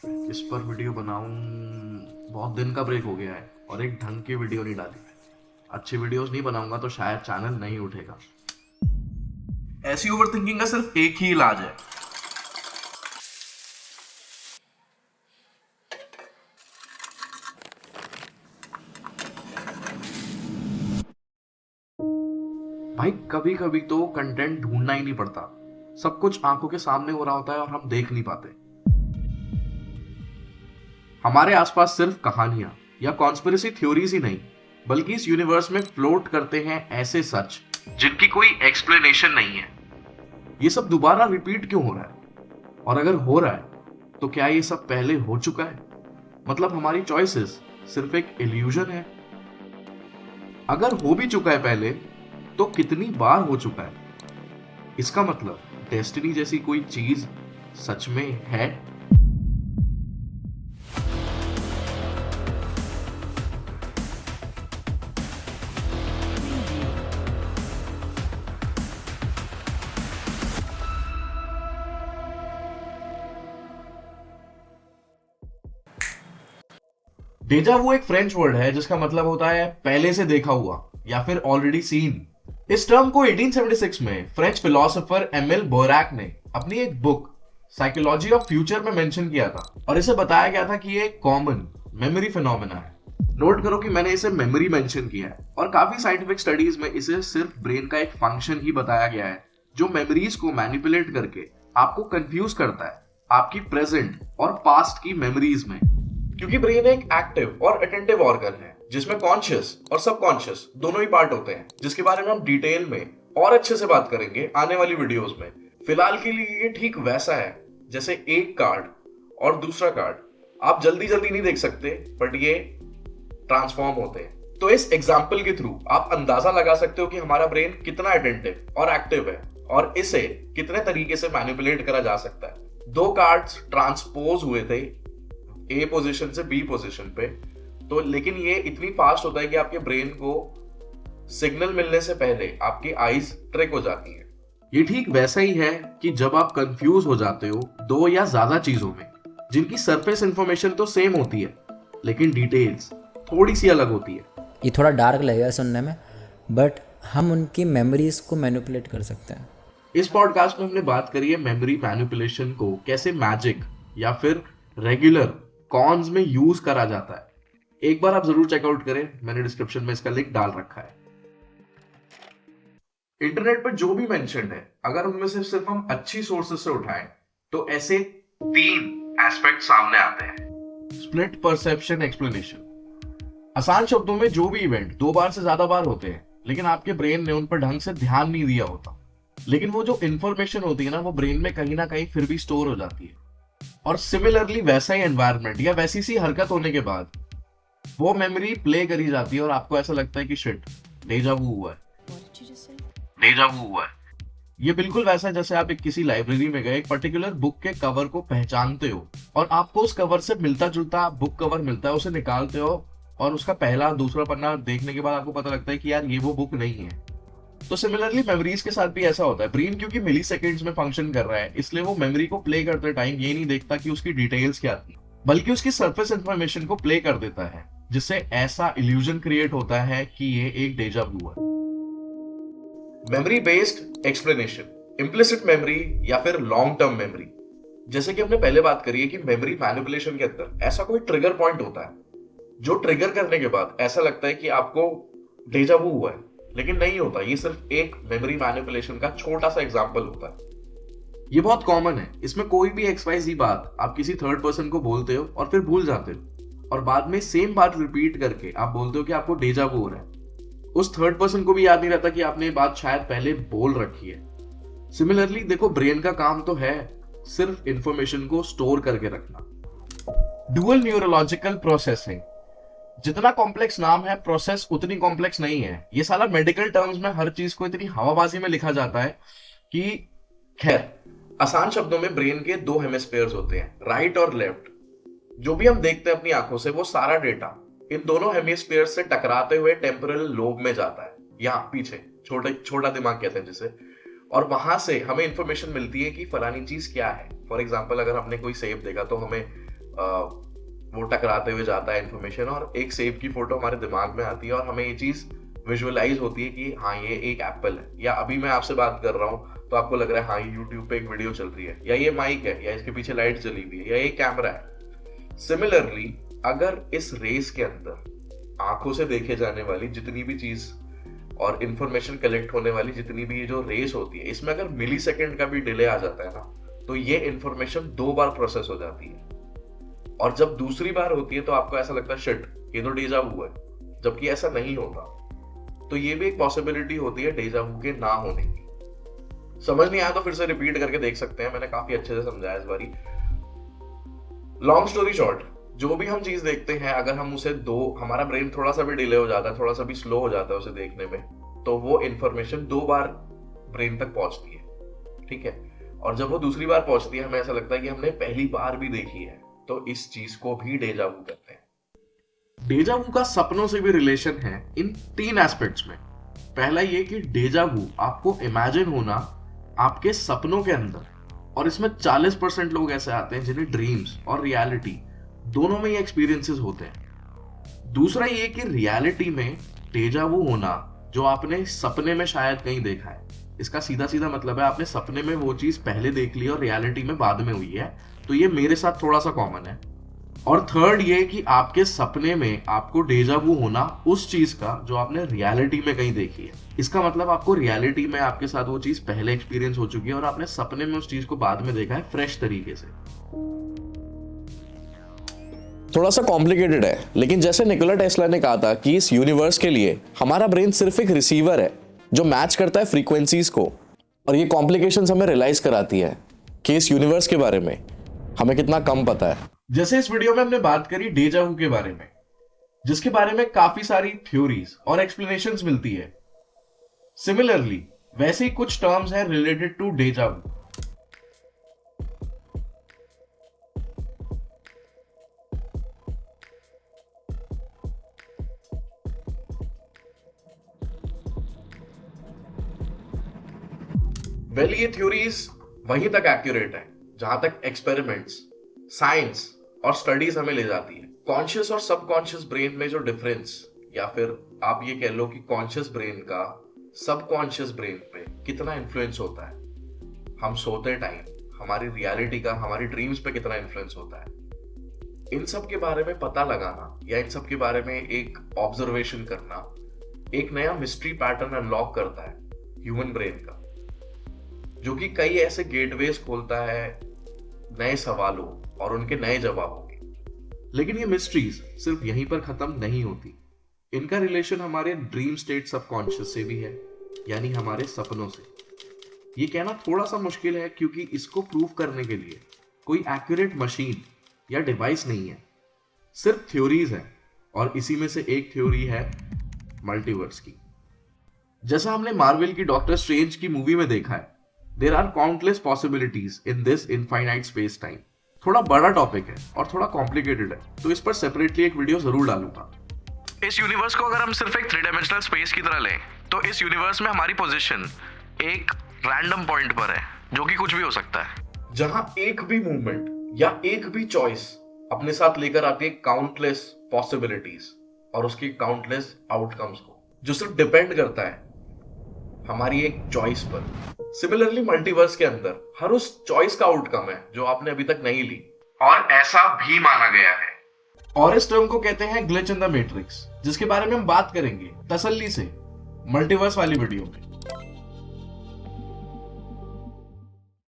इस पर वीडियो बनाऊं? बहुत दिन का ब्रेक हो गया है और एक ढंग की वीडियो नहीं डाली। अच्छी वीडियोस नहीं बनाऊंगा तो शायद चैनल नहीं उठेगा। ऐसी ओवरथिंकिंग का सिर्फ एक ही इलाज है। भाई कभी कभी तो कंटेंट ढूंढना ही नहीं पड़ता, सब कुछ आंखों के सामने हो रहा होता है और हम देख नहीं पाते। हमारे आसपास सिर्फ कहानियां या कॉन्स्पिरेसी थ्योरीज ही नहीं, बल्कि इस यूनिवर्स में फ्लोट करते हैं ऐसे सच जिनकी कोई एक्सप्लेनेशन नहीं है। ये सब दोबारा रिपीट क्यों हो रहा है? और अगर हो रहा है तो क्या ये सब पहले हो चुका है? मतलब हमारी चॉइसेस सिर्फ एक इल्यूजन है? अगर हो भी चुका है पहले, तो कितनी बार हो चुका है? इसका मतलब डेस्टिनी जैसी कोई चीज सच में है? डेजा वो एक फ्रेंच वर्ड है जिसका मतलब होता है पहले से देखा हुआ या फिर ऑलरेडी सीन। इस टर्म को 1876 में फ्रेंच फिलोसोफर एमिल बोरैक ने अपनी एक बुक साइकोलॉजी ऑफ फ्यूचर में मेंशन किया था और इसे बताया गया था कि ये एक कॉमन मेमोरी फिनोमेना है। नोट करो कि मैंने इसे मेमोरी मेंशन किया है और काफी साइंटिफिक स्टडीज में इसे सिर्फ ब्रेन का एक फंक्शन ही बताया गया है जो मेमोरीज को मैनिपुलेट करके आपको कंफ्यूज करता है आपकी प्रेजेंट और पास्ट की मेमोरीज में। क्योंकि ब्रेन एक एक्टिव और अटेंटिव ऑर्गन है जिसमें कॉन्शियस और सबकॉन्शियस दोनों ही पार्ट होते हैं, जिसके बारे में हम डिटेल में और अच्छे से बात करेंगे आने वाली वीडियोस में। फिलहाल के लिए ये ठीक वैसा है जैसे एक कार्ड और दूसरा कार्ड आप जल्दी जल्दी नहीं देख सकते, बट ये ट्रांसफॉर्म होते हैं। तो इस एग्जाम्पल के थ्रू आप अंदाजा लगा सकते हो कि हमारा ब्रेन कितना अटेंटिव और एक्टिव है और इसे कितने तरीके से मैनिपुलेट करा जा सकता है। दो कार्ड्स ट्रांसपोज हुए थे ए पोजीशन से बी पोजीशन पे, तो लेकिन ये इतनी फास्ट होता है कि आपके ब्रेन को सिग्नल मिलने से पहले आपकी आईज ट्रिक हो जाती है। ये ठीक वैसा ही है कि जब आप कंफ्यूज हो जाते हो दो या ज्यादा चीजों में जिनकी सरफेस इंफॉर्मेशन तो सेम होती है लेकिन डिटेल्स थोड़ी सी अलग होती है। ये थोड़ा डार्क लगेगा सुनने में, बट हम उनकी मेमोरीज को मैनिपुलेट कर सकते हैं। इस पॉडकास्ट में हमने बात करी है मेमोरी मैनिपुलेशन को कैसे मैजिक या फिर रेगुलर कॉन्स में यूज करा जाता है। एक बार आप जरूर चेकआउट करें, मैंने डिस्क्रिप्शन में इसका लिंक डाल रखा है। इंटरनेट पर जो भी मेंशन्ड है, अगर उनमें से सिर्फ हम अच्छी सोर्सेस से उठाएं तो ऐसे तीन एस्पेक्ट सामने आते हैं। Split perception explanation. आसान शब्दों में जो भी इवेंट दो बार से ज्यादा बार होते हैं लेकिन आपके ब्रेन ने उन पर ढंग से ध्यान नहीं दिया होता, लेकिन वो जो इंफॉर्मेशन होती है ना, वो ब्रेन में कहीं ना कहीं फिर भी स्टोर हो जाती है। और सिमिलरली वैसा ही एनवायरनमेंट या वैसी सी हरकत होने के बाद वो मेमोरी प्ले करी जाती है और आपको ऐसा लगता है कि शिट, डेजा वू हुआ है, डेजा वू हुआ है। ये बिल्कुल वैसा है जैसे आप एक किसी लाइब्रेरी में गए, एक पर्टिकुलर बुक के कवर को पहचानते हो और आपको उस कवर से मिलता जुलता बुक कवर मिलता है, उसे निकालते हो और उसका पहला दूसरा पन्ना देखने के बाद आपको पता लगता है कि यार ये वो बुक नहीं है। तो सिमिलरली मेमोरीज के साथ भी ऐसा होता है। ब्रेन क्योंकि मिली सेकेंड्स में फंक्शन कर रहा है, इसलिए वो मेमोरी को प्ले करते टाइम ये नहीं देखता कि उसकी डिटेल्स क्या थी, बल्कि उसकी सरफेस इंफॉर्मेशन को प्ले कर देता है, जिससे ऐसा इल्यूजन क्रिएट होता है कि ये एक डेजा वू है। Memory based explanation, implicit memory या फिर लॉन्ग टर्म मेमोरी। जैसे कि हमने पहले बात करी है कि मेमोरी मैनिपुलेशन के अंदर ऐसा कोई ट्रिगर पॉइंट होता है जो ट्रिगर करने के बाद ऐसा लगता है कि आपको डेजा वू हुआ है, लेकिन नहीं होता। ये सिर्फ एक मेमोरी मैनिपुलेशन का छोटा सा एग्जांपल होता है। ये बहुत कॉमन है। इसमें कोई भी XYZ बात आप किसी थर्ड पर्सन को बोलते हो और फिर भूल जाते हो और बाद में सेम बात रिपीट करके आप बोलते हो कि आपको डेजा वू हो रहा है। उस थर्ड पर्सन को भी याद नहीं रहता कि आपने ये बात शायद पहले बोल रखी है। सिमिलरली देखो, ब्रेन का काम तो है सिर्फ इंफॉर्मेशन को स्टोर करके रखना। Dual neurological processing. जितना कॉम्प्लेक्स नाम है, प्रोसेस उतनी कॉम्प्लेक्स नहीं है। ये साला मेडिकल टर्म्स में हर चीज को इतनी हवाबाजी में लिखा जाता है कि खैर, आसान शब्दों में ब्रेन के दो हेमिस्फीयर्स होते हैं, राइट और लेफ्ट। जो भी हम देखते हैं अपनी आंखों से, वो सारा डेटा इन दोनों हेमिस्फीयर्स से टकराते हुए टेम्पोरल लोब में जाता है, यहाँ पीछे छोटा दिमाग कहते हैं जिसे। और वहां से हमें इंफॉर्मेशन मिलती है कि फलानी चीज क्या है। फॉर एग्जाम्पल, अगर हमने कोई सेब देखा तो हमें वो टकराते हुए जाता है इन्फॉर्मेशन, और एक सेब की फोटो हमारे दिमाग में आती है और हमें ये चीज विजुअलाइज होती है कि हाँ ये एक एप्पल है, या अभी मैं आपसे बात कर रहा हूँ तो आपको लग रहा है हाँ ये यूट्यूब पे एक वीडियो चल रही है, या ये माइक है, या इसके पीछे लाइट चली हुई है, या ये कैमरा है। सिमिलरली अगर इस रेस के अंदर आंखों से देखे जाने वाली जितनी भी चीज और इंफॉर्मेशन कलेक्ट होने वाली जितनी भी ये जो रेस होती है, इसमें अगर मिली सेकेंड का भी डिले आ जाता है ना, तो ये इंफॉर्मेशन 2 बार प्रोसेस हो जाती है, और जब दूसरी बार होती है तो आपको ऐसा लगता है शिट ये तो डेजा वू है, जबकि ऐसा नहीं होता। तो ये भी एक पॉसिबिलिटी होती है डेजा वू के ना होने की। समझ नहीं आया तो फिर से रिपीट करके देख सकते हैं, मैंने काफी अच्छे से समझाया इस बारी। लॉन्ग स्टोरी शॉर्ट, जो भी हम चीज देखते हैं अगर हम उसे हमारा ब्रेन थोड़ा सा भी डिले हो जाता है, थोड़ा सा भी स्लो हो जाता है उसे देखने में, तो वो इंफॉर्मेशन 2 बार ब्रेन तक पहुंचती है, ठीक है। और जब वो दूसरी बार पहुंचती है हमें ऐसा लगता है कि हमने पहली बार भी देखी है, तो इस चीज को भी डेजा वू कहते हैं। डेजा वू का सपनों से भी रिलेशन है इन 3 एस्पेक्ट्स में। पहला ये कि डेजा वू आपको इमेजिन होना आपके सपनों के अंदर, और इसमें 40% लोग ऐसे आते हैं जिन्हें ड्रीम्स और रियलिटी दोनों में ये एक्सपीरियंसेस होते हैं। दूसरा ये कि रियलिटी में डेजा वू होना जो आपने सपने में शायद कहीं देखा है, इसका सीधा सीधा मतलब है आपने सपने में वो चीज पहले देख ली और रियलिटी में बाद में हुई है, तो ये मेरे साथ थोड़ा सा कॉमन है। और थर्ड ये कि आपके सपने में आपको डेजा वू होना उस चीज का जो आपने रियलिटी में कहीं देखी है, इसका मतलब आपको रियलिटी में आपके साथ वो चीज पहले एक्सपीरियंस हो चुकी है और आपने सपने में उस चीज को बाद में देखा है फ्रेश तरीके से। थोड़ा सा कॉम्प्लिकेटेड है, लेकिन जैसे निकोला टेस्ला ने कहा था कि इस यूनिवर्स के लिए हमारा ब्रेन सिर्फ एक रिसीवर है जो मैच करता है फ्रीक्वेंसीज को, और ये कॉम्प्लिकेशंस हमें रियलाइज कराती है कि इस यूनिवर्स के बारे में हमें कितना कम पता है। जैसे इस वीडियो में हमने बात करी डेजा वू के बारे में, जिसके बारे में काफी सारी थ्योरीज और एक्सप्लेनेशंस मिलती है। सिमिलरली वैसे ही कुछ टर्म्स हैं related to deja vu. Well ये थ्योरीज वहीं तक एक्यूरेट है जहां तक एक्सपेरिमेंट्स, साइंस और स्टडीज हमें ले जाती है। कॉन्शियस और सबकॉन्शियस ब्रेन में जो डिफरेंस, या फिर आप ये कह लो कि कॉन्शियस ब्रेन का सबकॉन्शियस ब्रेन पे कितना इन्फ्लुएंस होता है, हम सोते टाइम हमारी रियलिटी का हमारी ड्रीम्स पे कितना इन्फ्लुएंस होता है, इन सब के बारे में पता लगाना या इन सब के बारे में एक ऑब्जर्वेशन करना एक नया मिस्ट्री पैटर्न अनलॉक करता है ह्यूमन ब्रेन का, जो कि कई ऐसे गेटवेज खोलता है नए सवालों और उनके नए जवाबों के। लेकिन ये मिस्ट्रीज सिर्फ यहीं पर खत्म नहीं होती, इनका रिलेशन हमारे ड्रीम स्टेट सबकॉन्शियस से भी है, यानी हमारे सपनों से। ये कहना थोड़ा सा मुश्किल है क्योंकि इसको प्रूव करने के लिए कोई एक्यूरेट मशीन या डिवाइस नहीं है, सिर्फ थ्योरीज है, और इसी में से एक थ्योरी है मल्टीवर्स की। जैसा हमने मार्वल की डॉक्टर स्ट्रेंज की मूवी में देखा है, there are countless possibilities in this infinite space time. थोड़ा बड़ा टॉपिक है और थोड़ा कॉम्प्लिकेटेड है, तो इस पर सेपरेटली एक वीडियो जरूर डालूंगा। इस यूनिवर्स को अगर हम सिर्फ एक 3 डायमेंशनल स्पेस की तरह लें, तो इस यूनिवर्स में हमारी पोजीशन एक रैंडम पॉइंट पर है, जो कि कुछ भी हो सकता है, जहां एक भी मूवमेंट या एक भी चॉइस अपने साथ लेकर आती है काउंटलेस पॉसिबिलिटीज और उसकी काउंटलेस आउटकम्स को, जो सिर्फ डिपेंड करता है हमारी एक चॉइस पर। सिमिलरली मल्टीवर्स के अंदर हर उस चॉइस का आउटकम है जो आपने अभी तक नहीं ली, और ऐसा भी माना गया है। और इस टर्म को कहते हैं ग्लिच इन द मैट्रिक्स, जिसके बारे में हम बात करेंगे तसल्ली से मल्टीवर्स वाली वीडियो में।